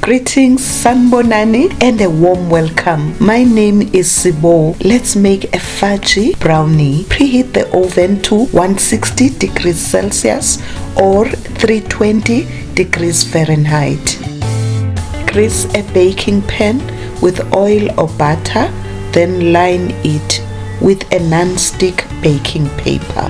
Greetings, Sanbonani, and a warm welcome. My name is CBO. Let's make a fudgy brownie. Preheat the oven to 160 degrees Celsius or 320 degrees Fahrenheit. Grease a baking pan with oil or butter, then line it with a non-stick baking paper.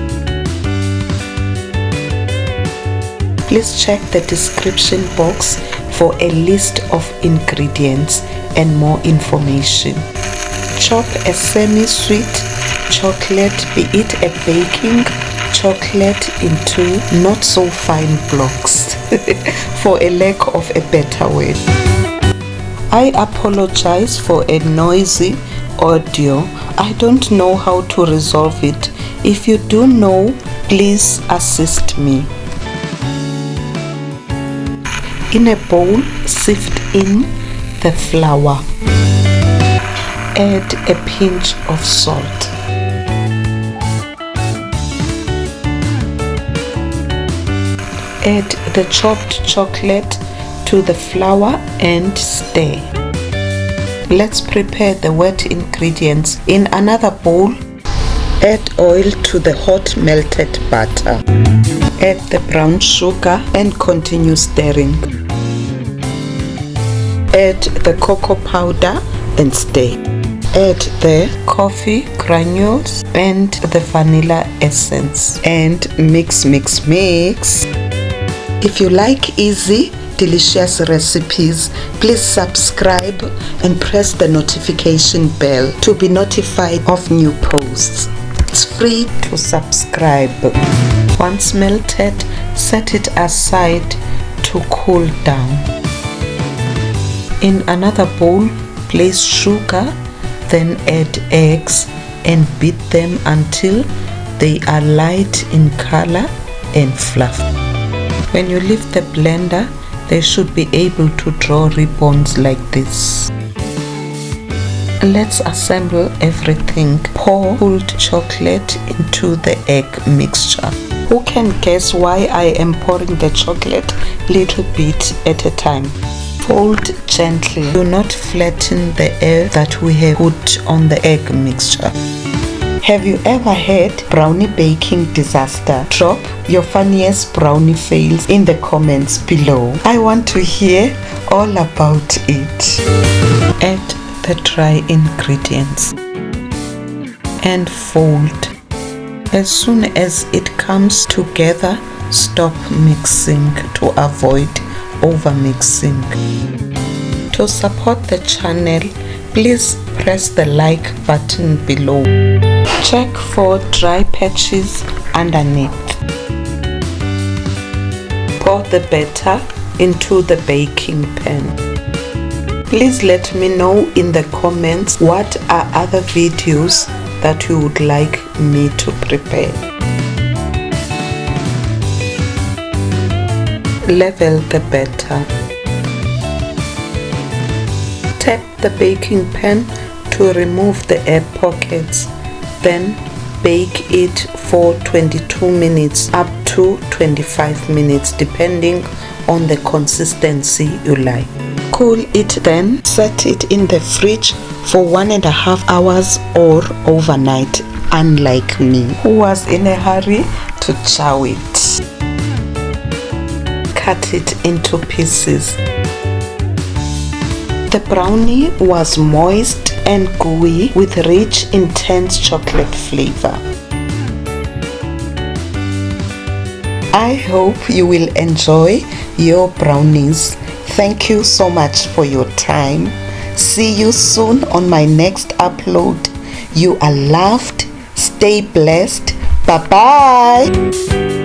Please check the description box for a list of ingredients and more information. Chop a semi-sweet chocolate, be it a baking chocolate, into not so fine blocks for a lack of a better word. I apologize for a noisy audio. I don't know how to resolve it. If you do know, please assist me. In a bowl, sift in the flour. Add a pinch of salt. Add the chopped chocolate to the flour and stir. Let's prepare the wet ingredients. In another bowl, add oil to the hot melted butter. Add the brown sugar and continue stirring. Add the cocoa powder and stir. Add the coffee granules and the vanilla essence and mix. If you like easy, delicious recipes, please subscribe and press the notification bell to be notified of new posts. It's free to subscribe. Once melted, set it aside to cool down. In another bowl, place sugar, then add eggs and beat them until they are light in color and fluffy. When you lift the blender, they should be able to draw ribbons like this. Let's assemble everything. Pour cooled chocolate into the egg mixture. Who can guess why I am pouring the chocolate little bit at a time? Fold gently. Do not flatten the air that we have put on the egg mixture. Have you ever had brownie baking disaster? Drop your funniest brownie fails in the comments below. I want to hear all about it. Add the dry ingredients and fold. As soon as it comes together, stop mixing to avoid over-mixing. To support the channel, please press the like button below. Check for dry patches underneath. Pour the batter into the baking pan. Please let me know in the comments what are other videos that you would like me to prepare. Level the batter. Tap the baking pan to remove the air pockets. Then bake it for 22 minutes up to 25 minutes depending on the consistency you like. Cool it, then set it in the fridge for 1.5 hours or overnight, unlike me, who was in a hurry to chow it. Cut it into pieces. The brownie was moist and gooey with rich, intense chocolate flavor. I hope you will enjoy your brownies. Thank you so much for your time. See you soon on my next upload. You are loved. Stay blessed. Bye bye.